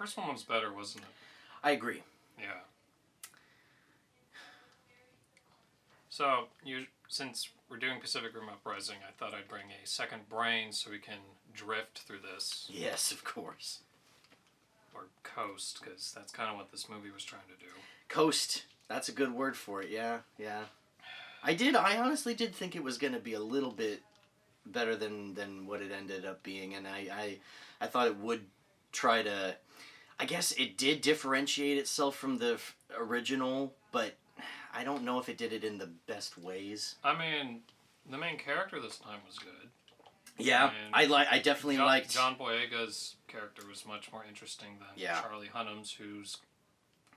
first one was better, wasn't it? I agree. Yeah. So, since we're doing Pacific Rim Uprising, I thought I'd bring a second brain so we can drift through this. Yes, of course. Or coast, because that's kind of what this movie was trying to do. Coast. That's a good word for it, yeah. I honestly did think it was going to be a little bit better than what it ended up being, and I thought it would try to... I guess it did differentiate itself from the original, but I don't know if it did it in the best ways. I mean, the main character this time was good. Yeah, I definitely liked... John Boyega's character was much more interesting than Charlie Hunnam's, who's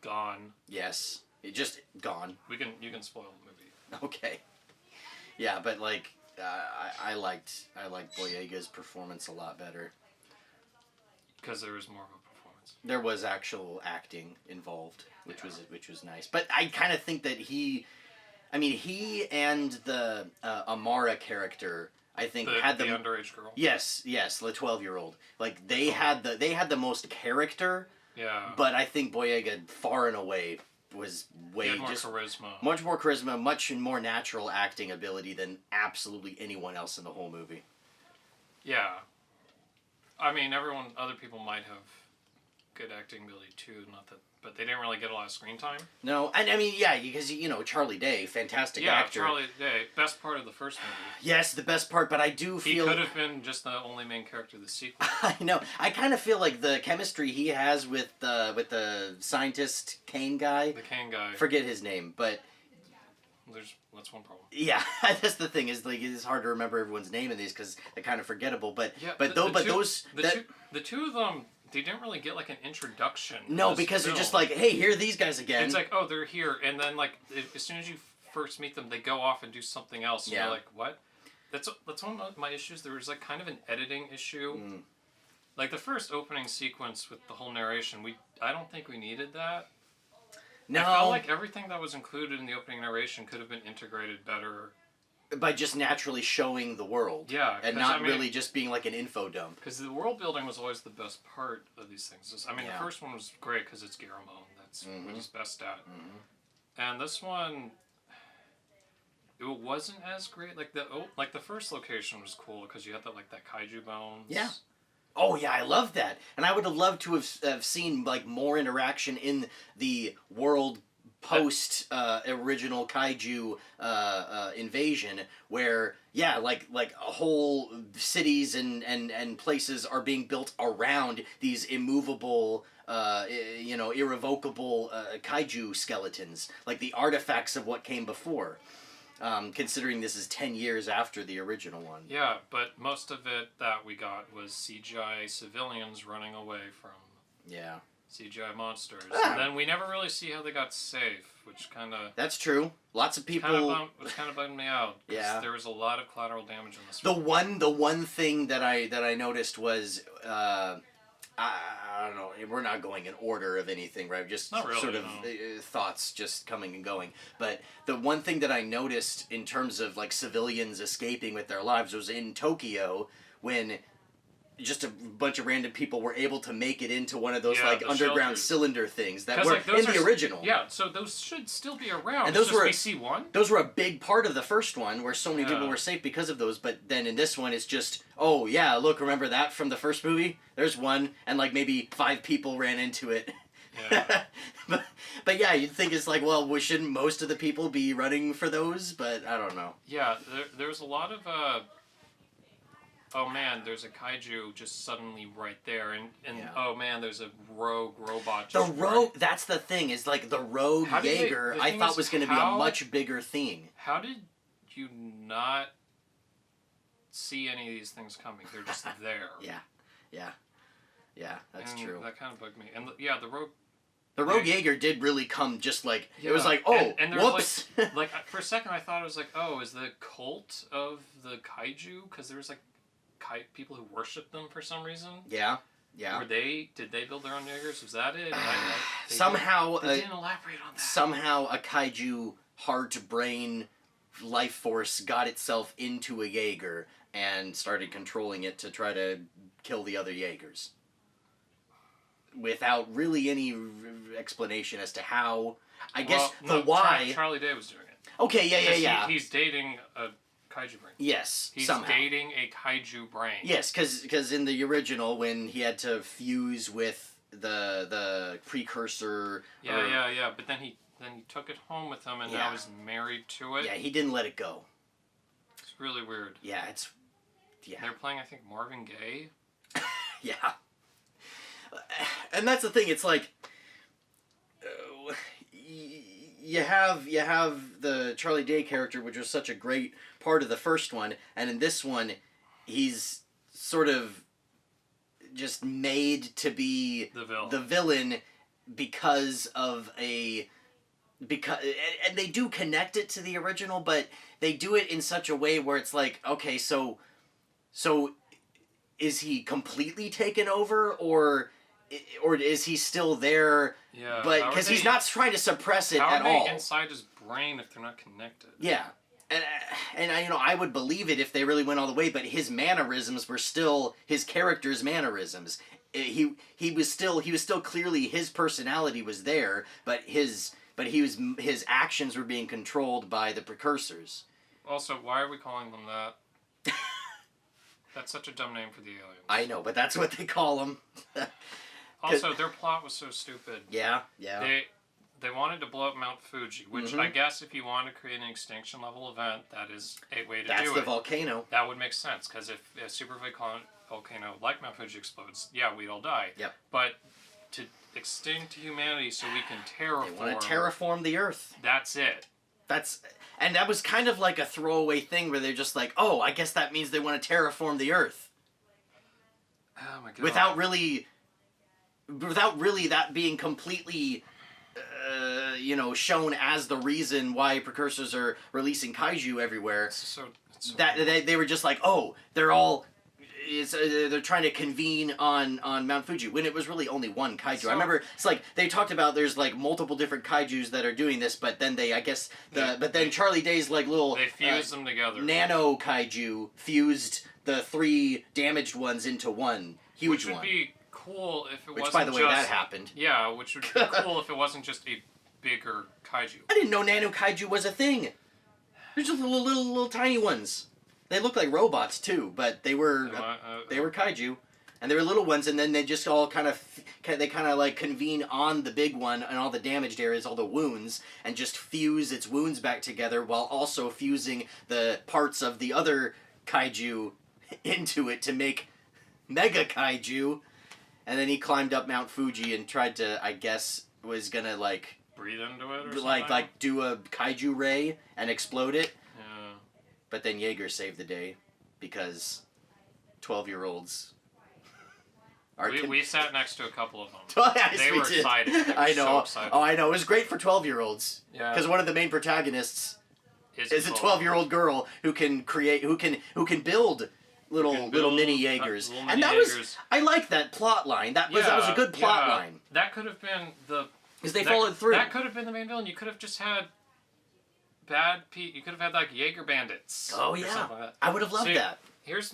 gone. Yes, it just gone. You can spoil the movie. Okay. Yeah, but like I liked Boyega's performance a lot better. Because there was more of a performance. There was actual acting involved, which was nice. But I kind of think that he and the Amara character, I think, had the underage girl. Yes, the 12-year-old. Like they had the most character. Yeah. But I think Boyega far and away was charisma. Much more charisma, much more natural acting ability than absolutely anyone else in the whole movie. Yeah. I mean, other people might have good acting ability too, but they didn't really get a lot of screen time. No, and I mean, yeah, because, Charlie Day, fantastic actor. Yeah, Charlie Day, best part of the first movie. Yes, the best part, but I do feel... He could have been just the only main character of the sequel. I know. I kind of feel like the chemistry he has with the scientist Kane guy... The Kane guy. Forget his name, but... That's one problem. Yeah, that's the thing, is like it's hard to remember everyone's name in these because they're kind of forgettable, but... Yeah, the two of them... They didn't really get, like, an introduction. No, because they're just like, hey, here are these guys again. It's like, oh, they're here. And then, like, as soon as you first meet them, they go off and do something else. And you're like, what? That's one of my issues. There was, like, kind of an editing issue. Like, the first opening sequence with the whole narration, I don't think we needed that. No. I felt like everything that was included in the opening narration could have been integrated better. By just naturally showing the world. Yeah. And not really just being like an info dump. Because the world building was always the best part of these things. The first one was great because it's Guillermo. That's what he's best at. And this one, it wasn't as great. Like the first location was cool because you had that Kaiju Bones. Yeah. Oh yeah, I love that. And I would have loved to have seen like more interaction in the world post original kaiju invasion, where like whole cities and places are being built around these immovable irrevocable kaiju skeletons, like the artifacts of what came before, considering this is 10 years after the original one. Yeah, but most of it that we got was CGI civilians running away from CGI monsters. And then we never really see how they got safe, which kind of... That's true. Lots of people... Which kind of bummed me out. Yeah. There was a lot of collateral damage in this The one thing that I noticed was... I don't know, we're not going in order of anything, right? Just thoughts just coming and going. But the one thing that I noticed in terms of like civilians escaping with their lives was in Tokyo, when just a bunch of random people were able to make it into one of those underground shelters. Cylinder things that were in the original. Yeah, so those should still be around. And those were BC1? Those were a big part of the first one, where so many people were safe because of those. But then in this one, it's just, oh yeah, look, remember that from the first movie? There's one, and like maybe 5 people ran into it. Yeah. but yeah, you'd think it's like, well, shouldn't most of the people be running for those? But I don't know. Yeah, there's a lot of oh man, there's a kaiju just suddenly right there, and oh man, there's a rogue robot. That's the thing, is like the rogue Jaeger, I thought was going to be a much bigger thing. How did you not see any of these things coming? They're just there. Yeah, that's true. That kind of bugged me. And the rogue... The rogue Jaeger did really come just like, it was like, oh, and whoops. Like, for a second I thought it was like, oh, is the cult of the kaiju? Because there was like people who worshipped them for some reason. Yeah. Did they build their own Jaegers? Was that it? Somehow... They didn't elaborate on that. Somehow a kaiju hard-to-brain life force got itself into a Jaeger and started controlling it to try to kill the other Jaegers. without really any explanation as to how. I guess the why. Charlie Day was doing it. Okay, yeah. He's dating a kaiju brain. Yes, he's somehow. dating a kaiju brain. Yes, because in the original, when he had to fuse with the precursor. Yeah. But then he took it home with him, and now he's married to it. Yeah, he didn't let it go. It's really weird. Yeah, They're playing, I think, Marvin Gaye. Yeah. And that's the thing. It's like you have the Charlie Day character, which was such a great part of the first one, and in this one, he's sort of just made to be the villain because and they do connect it to the original, but they do it in such a way where it's like, okay, so is he completely taken over, or is he still there? Yeah, but because he's not trying to suppress it at all. How are they inside his brain if they're not connected? Yeah, and I would believe it if they really went all the way. But his mannerisms were still his character's mannerisms. He was still clearly, his personality was there, but his actions were being controlled by the precursors. Also, why are we calling them that? That's such a dumb name for the aliens. I know, but that's what they call them. Also, their plot was so stupid. Yeah. They wanted to blow up Mount Fuji, which I guess if you want to create an extinction level event, that is a way to do it. That's the volcano. That would make sense, because if a super volcano like Mount Fuji explodes, we'd all die. Yep. But to extinct humanity so we can terraform... They want to terraform the Earth. That's it. And that was kind of like a throwaway thing where they're just like, oh, I guess that means they want to terraform the Earth. Oh my god. Without really that being completely, shown as the reason why precursors are releasing kaiju everywhere. It's so they were just like, oh, they're trying to convene on Mount Fuji, when it was really only one kaiju. I remember it's like they talked about there's like multiple different kaijus that are doing this, but then then Charlie Day's like little they fused them together. Nano kaiju fused the 3 damaged ones into one huge one. Which would be cool if it wasn't Which, by the way, that happened. Yeah, which would be cool if it wasn't just a bigger kaiju. I didn't know Nano kaiju was a thing. They're just little tiny ones. They look like robots too, but they were kaiju, and they were little ones. And then they just all kind of like convene on the big one and all the damaged areas, all the wounds, and just fuse its wounds back together while also fusing the parts of the other kaiju into it to make Mega Kaiju. And then he climbed up Mount Fuji and tried to, I guess, was gonna like breathe into it or something? like do a kaiju ray and explode it. Yeah. But then Jaeger saved the day because 12-year-olds are... We sat next to a couple of them. Yes, they were excited. They were I know. So excited. Oh, I know. It was great for 12-year-olds. Yeah. Because one of the main protagonists is a 12-year-old girl who can build little mini Jaegers. And that was... I like that plot line. That was a good plot line. That could have been the... Because they followed through. That could have been the main villain. You could have just had... You could have had like Jaeger bandits. Oh yeah, like I would have loved that. Here's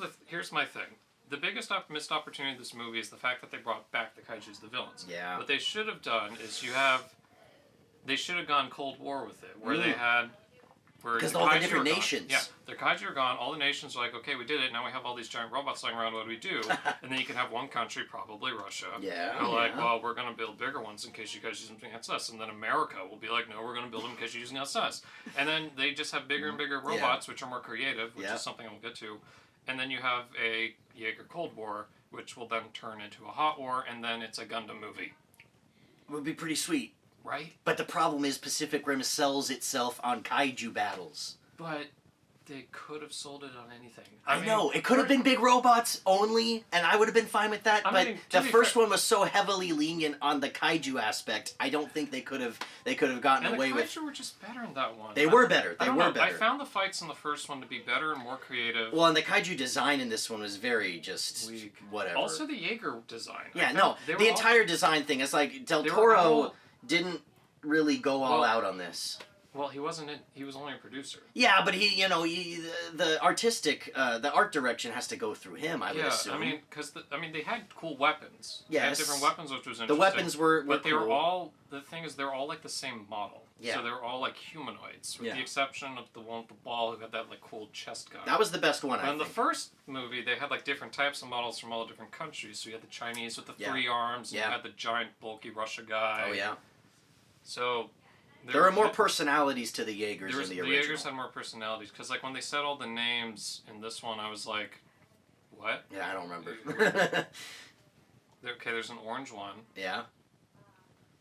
my thing. The biggest missed opportunity of this movie is the fact that they brought back the kaijus, the villains. Yeah. What they should have done is they should have gone Cold War with it, where they had because all the different nations. Yeah, the kaiju are gone. All the nations are like, okay, we did it. Now we have all these giant robots flying around. What do we do? And then you can have one country, probably Russia. Yeah. They're like, well, we're going to build bigger ones in case you guys use them against us. And then America will be like, no, we're going to build them in case you're using us. And then they just have bigger and bigger robots, which are more creative, which is something I'll get to. And then you have a Jaeger Cold War, which will then turn into a hot war, and then it's a Gundam movie. It would be pretty sweet. Right? But the problem is Pacific Rim sells itself on kaiju battles. But they could have sold it on anything. I know. It could have been big robots only, and I would have been fine with that. But the first one was so heavily lenient on the kaiju aspect. I don't think they could have gotten away with. The kaiju were just better in that one. They were better. I found the fights in the first one to be better and more creative. Well, and the kaiju design in this one was very just weak. Whatever. Also, the Jaeger design. Yeah, the entire design thing. It's like Del Toro didn't really go all out on this. Well, he wasn't in. He was only a producer. Yeah, but the artistic, the art direction has to go through him. I would assume. I mean, because they had cool weapons. Yes. They had different weapons, which was interesting. The weapons were but they cool. were all. The thing is, they're all like the same model. Yeah. So they're all like humanoids, with the exception of the one with the ball who had that like cool chest guy. That was the best one. But in the first movie, they had like different types of models from all different countries. So you had the Chinese with the 3 arms, and you had the giant bulky Russia guy. Oh yeah. So. There are more personalities to the Jaegers in the original. The Jaegers had more personalities, because like when they said all the names in this one, I was like, what? Yeah, I don't remember. Okay, there's an orange one. Yeah.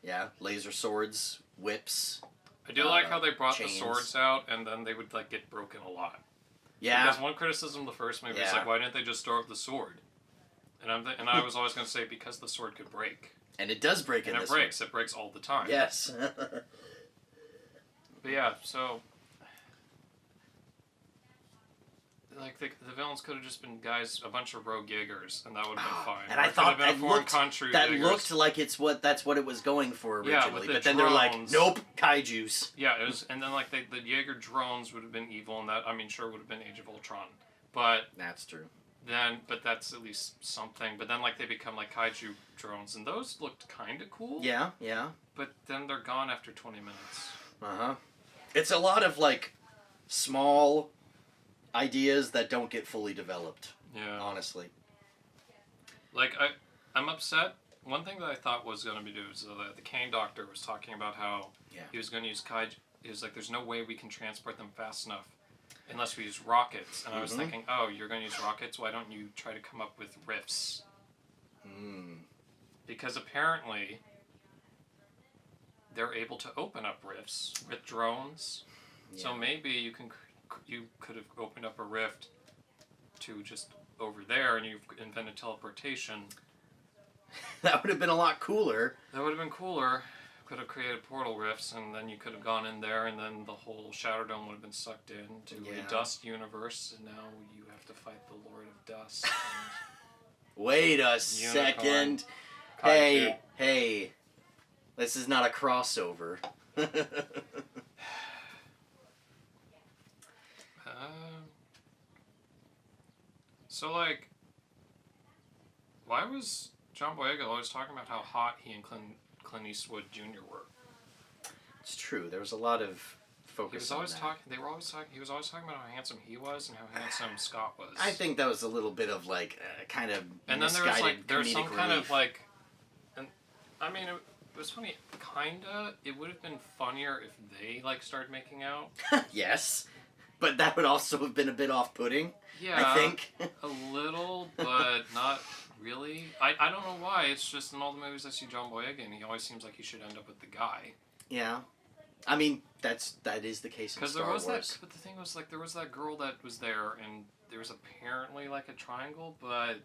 Yeah, laser swords, whips. I do like how they brought chains. the swords out, and then they would like get broken a lot. Yeah. Because one criticism of the first movie is like, why didn't they just store up the sword? And I was always going to say, because the sword could break. And it does break in this one. It breaks all the time. Yes. But yeah, so like the villains could have just been a bunch of rogue Jaegers, and that would have been fine. And I thought that looked like that's what it was going for originally. But then drones, they're like, nope, kaijus. Yeah, it was, and then like the Jaeger drones would have been evil, and that sure would have been Age of Ultron, but that's true. But that's at least something. But then like they become like kaiju drones, and those looked kind of cool. Yeah, yeah. But then they're gone after 20 minutes. It's a lot of like small ideas that don't get fully developed. Yeah. Honestly. Like I'm upset. One thing that I thought was going to be do is the Kane doctor was talking about how he was going to use kaiju. He was like, "There's no way we can transport them fast enough unless we use rockets." And I was thinking, "Oh, you're going to use rockets? Why don't you try to come up with rifts?" Because apparently they're able to open up rifts with drones. Yeah. So maybe you could have opened up a rift to just over there, and you've invented teleportation. That would have been a lot cooler. That would have been cooler. Could have created portal rifts, and then you could have gone in there, and then the whole Shadow Dome would have been sucked into a dust universe, and now you have to fight the Lord of Dust. Wait a second. Hey. This is not a crossover. So, like, why was John Boyega always talking about how hot he and Clint Eastwood Jr. were? It's true. There was a lot of focus on that. He was always talking about how handsome he was and how handsome Scott was. I think that was a little bit of, like, kind of and then there was some kind of, like... And, I mean... It was funny, kinda. It would have been funnier if they, like, started making out. Yes. But that would also have been a bit off-putting, I think. A little, but not really. I don't know why. It's just in all the movies I see John Boyega, and he always seems like he should end up with the guy. Yeah. I mean, that is the case in Star Wars. But the thing was, like, there was that girl that was there, and there was apparently, like, a triangle, but...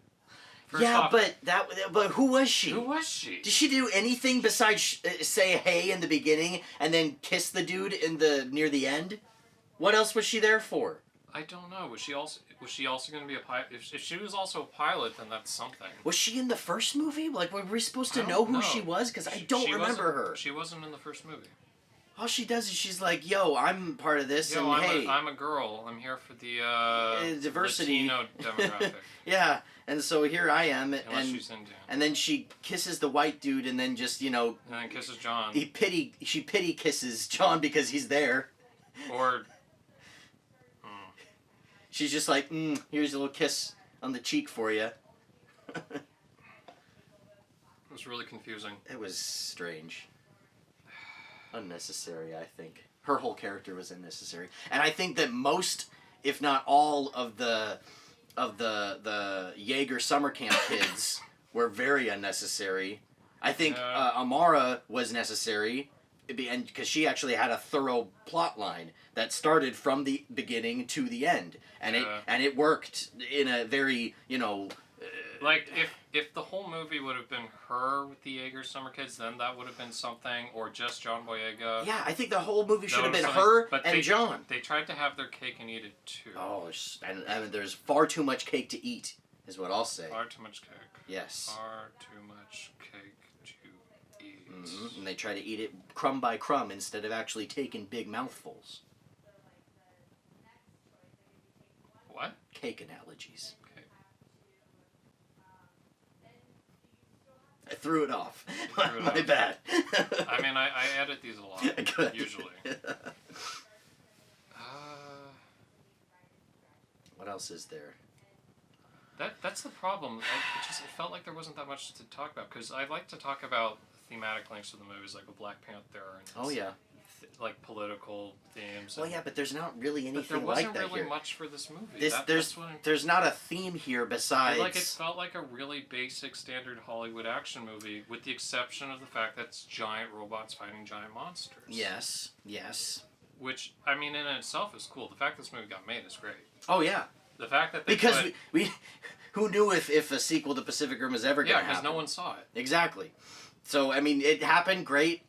But who was she? Who was she? Did she do anything besides say hey in the beginning and then kiss the dude near the end? What else was she there for? I don't know. Was she also going to be a pilot? If she was also a pilot, then that's something. Was she in the first movie? Like, were we supposed to know who she was? Because I don't remember her. She wasn't in the first movie. All she does is she's like, "Yo, I'm part of this, and hey, I'm a girl. I'm here for the diversity Latino demographic." Yeah, and so here I am, she's Indian. And then she kisses the white dude, and then just and then kisses John. She pity kisses John because he's there. Or. She's just like, here's a little kiss on the cheek for you. It was really confusing. It was strange. Unnecessary, I think. Her whole character was unnecessary. And I think that most, if not all, of the Jaeger summer camp kids were very unnecessary. I think Amara was necessary, because she actually had a thorough plot line that started from the beginning to the end. And it worked in a very, like, if the whole movie would have been her with the Jaeger summer kids, then that would have been something, or just John Boyega. Yeah, I think the whole movie should have been her and John. They tried to have their cake and eat it, too. Oh, and there's far too much cake to eat, is what I'll say. Far too much cake. Yes. Far too much cake to eat. Mm-hmm. And they try to eat it crumb by crumb instead of actually taking big mouthfuls. What? Cake analogies. Okay. I threw it off. My bad. I mean, I edit these a lot, Good. usually. What else is there? That's the problem. It felt like there wasn't that much to talk about, because I like to talk about thematic links to the movies, like with Black Panther. And like political themes. Well, yeah, but there's not really anything like that here. But there wasn't really much for this movie. There's not a theme here besides... Like, it felt like a really basic, standard Hollywood action movie, with the exception of the fact that it's giant robots fighting giant monsters. Yes, yes. Which, I mean, in itself is cool. The fact this movie got made is great. Oh, yeah. The fact that they Because we who knew if a sequel to Pacific Rim was ever going to happen? Yeah, because no one saw it. Exactly. So, I mean, it happened, great.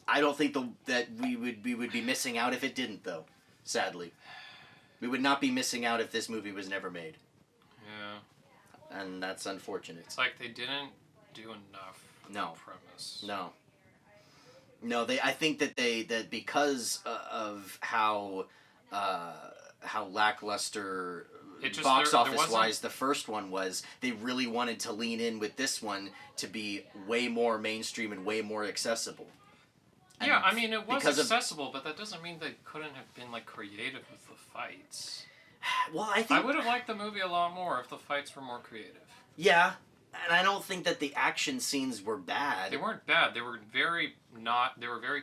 I don't think that we would be missing out if it didn't, though. Sadly, we would not be missing out if this movie was never made. Yeah. And that's unfortunate. It's like they didn't do enough with the premise. No. No, I think that because of how lackluster box office wise the first one was, they really wanted to lean in with this one to be way more mainstream and way more accessible. Yeah, and I mean, it was accessible, but that doesn't mean they couldn't have been like creative with the fights. Well, I think I would have liked the movie a lot more if the fights were more creative. Yeah, and I don't think that the action scenes were bad. They weren't bad. They were very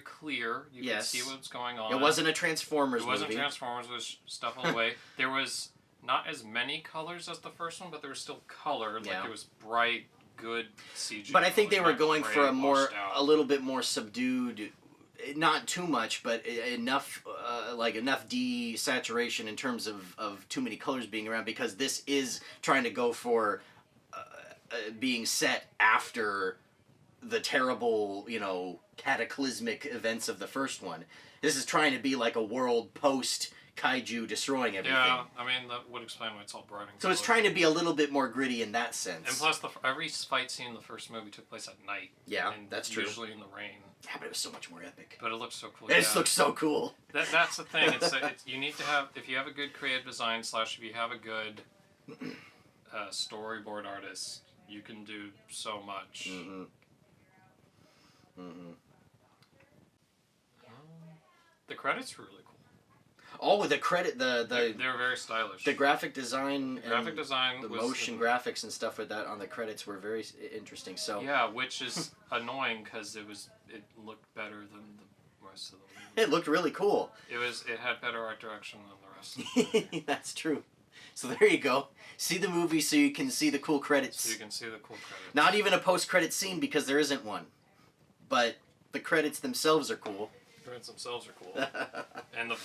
clear. You could see what was going on. It wasn't a Transformers movie. It wasn't Transformers with stuff all the way. There was not as many colors as the first one, but there was still color. Like, it was bright, good CG. But I think they were going for a little bit more subdued, not too much, but enough enough desaturation in terms of too many colors being around, because this is trying to go for being set after the terrible, cataclysmic events of the first one. This is trying to be like a world post kaiju destroying everything. Yeah, I mean, that would explain why it's all bright and so it's trying to be a little bit more gritty in that sense. And plus, every fight scene in the first movie took place at night. Yeah, that's true. Usually in the rain. Yeah, but it was so much more epic. But it looks so cool. It looks so cool. That's the thing. You need to have, if you have a good creative design / if you have a good storyboard artist, you can do so much. Mm-hmm. Mm-hmm. The credits were really cool. Oh, with the credit, they were very stylish. The graphic design, the motion graphics and stuff with that on the credits were very interesting. So yeah, which is annoying because it looked better than the rest of the movie. It looked really cool. It had better art direction than the rest of the movie. That's true. So there you go. See the movie so you can see the cool credits. So you can see the cool credits. Not even a post-credit scene because there isn't one. But the credits themselves are cool. The credits themselves are cool. And the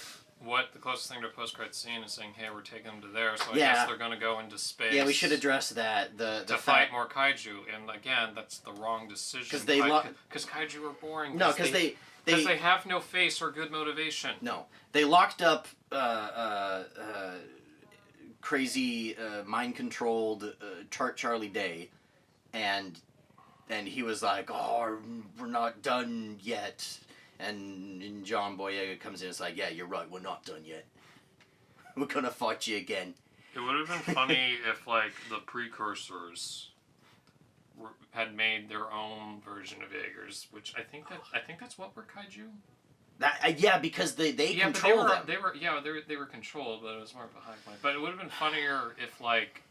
closest thing to a post-credit scene is saying, hey, we're taking them to there, so I guess they're going to go into space. Yeah, we should address that. To fight more kaiju. And again, that's the wrong decision. Because kaiju are boring. No, because they have no face or good motivation. No. They locked up crazy, mind-controlled Charlie Day, and he was like, oh, we're not done yet. And John Boyega comes in and is like, yeah, you're right, we're not done yet. We're going to fight you again. It would have been funny if, like, the precursors had made their own version of Jaegers, which I think that's what were kaiju. Yeah, because they control them. They were controlled, but it was more of a high point. But it would have been funnier if, like,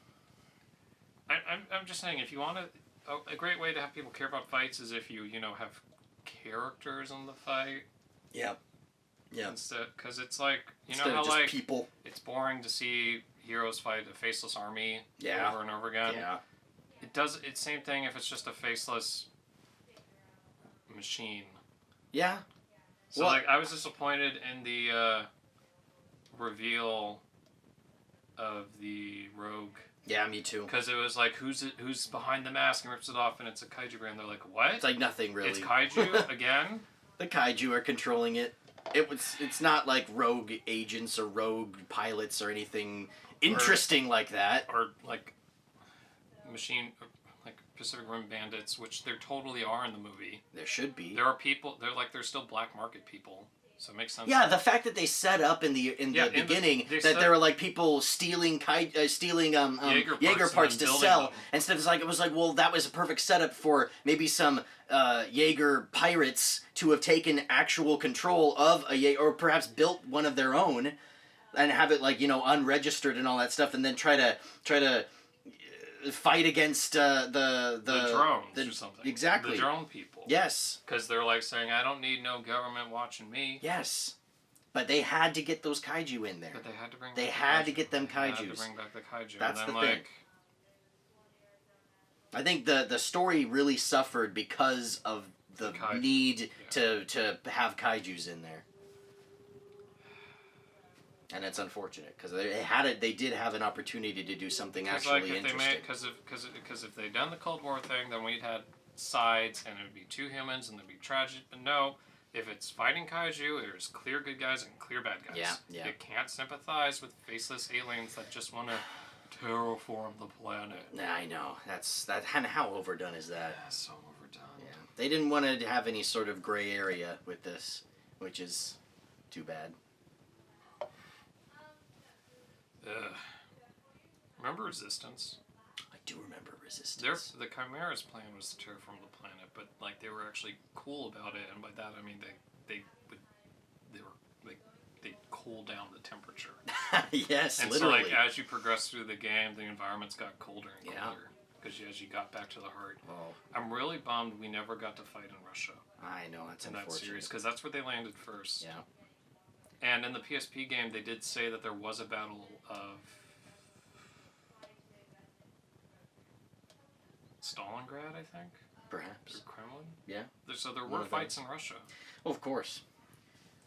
I'm just saying, if you want a great way to have people care about fights is if you have characters in the fight. Yeah. Yeah. Instead, because it's like Instead how of just like people. It's boring to see heroes fight a faceless army over and over again. Yeah. It's same thing if it's just a faceless machine. Yeah. So like I was disappointed in the reveal of the rogue. Yeah, me too. Because it was like, who's behind the mask, and rips it off, and it's a kaiju brand. They're like, what? It's like nothing really. It's kaiju again. The kaiju are controlling it. It's not like rogue agents or rogue pilots or anything interesting like that. Or like Pacific Rim bandits, which there totally are in the movie. There should be. There are people. They're still black market people. So it makes sense. Yeah, the fact that they set up in the beginning that there were like people stealing Jaeger parts to sell, instead it was like, well, that was a perfect setup for maybe some Jaeger pirates to have taken actual control of a Jaeger, or perhaps built one of their own, and have it like, unregistered and all that stuff, and then try to fight against the drones or something. Exactly. The drone people. Yes. Because they're like saying, I don't need no government watching me. Yes. But they had to get those kaiju in there. But they had to bring. They had to get them kaijus. They had to bring back the kaiju. That's and then, the thing. I think the story really suffered because of the need to have kaijus in there. And it's unfortunate because they did have an opportunity to do something actually interesting. Because if they'd done the Cold War thing, then we'd had sides and it would be two humans and there'd be tragedy. But no, if it's fighting kaiju, there's clear good guys and clear bad guys. Yeah. You can't sympathize with faceless aliens that just want to terraform the planet. I know. And how overdone is that? Yeah, so overdone. Yeah. They didn't want to have any sort of gray area with this, which is too bad. Remember Resistance? I do remember Resistance. The Chimera's plan was to terraform the planet, but like they were actually cool about it, and by that I mean they'd cool down the temperature. Yes, and literally. So like as you progress through the game, the environments got colder and colder because as you got back to the heart. Oh. I'm really bummed we never got to fight in Russia. I know, that's unfortunate. That series, because that's where they landed first. Yeah. And in the PSP game, they did say that there was a battle of Stalingrad, I think? Perhaps. Or Kremlin? Yeah. So there were fights in Russia. Well, of course.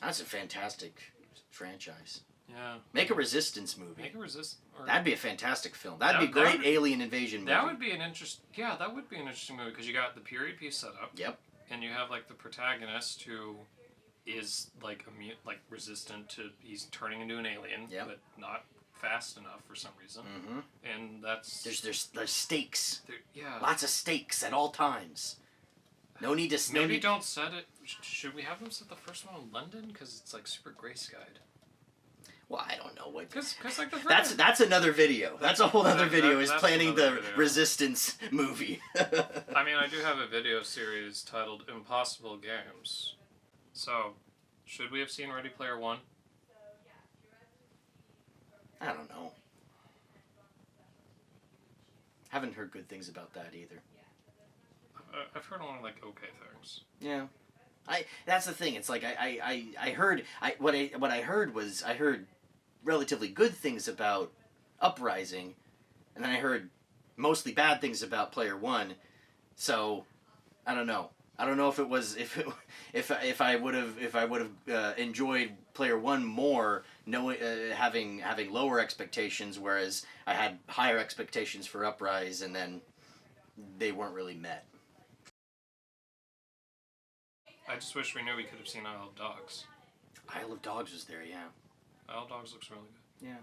That's a fantastic franchise. Yeah. Make a Resistance movie. That'd be a fantastic film. That'd be a great alien invasion movie. That would be an interesting movie, because you got the period piece set up. Yep. And you have like the protagonist who is like resistant to, he's turning into an alien, but not fast enough for some reason. Mm-hmm. And that's there's stakes. Yeah. Lots of stakes at all times. No need to. Maybe don't set it. Should we have them set the first one in London because it's like super gray skied? Well, I don't know what. Because like the that's another video. That's a whole other video. Is planning the Resistance movie. I mean, I do have a video series titled Impossible Games. So, should we have seen Ready Player One? I don't know. Haven't heard good things about that either. I've heard only like okay things. Yeah. That's the thing. It's like I heard what I heard was I heard relatively good things about Uprising, and then I heard mostly bad things about Player One. So I don't know. I don't know if it was if I would have enjoyed Player One more, having lower expectations, whereas I had higher expectations for Uprise, and then they weren't really met. I just wish we knew we could have seen Isle of Dogs. Isle of Dogs was there, yeah. Isle of Dogs looks really good. Yeah.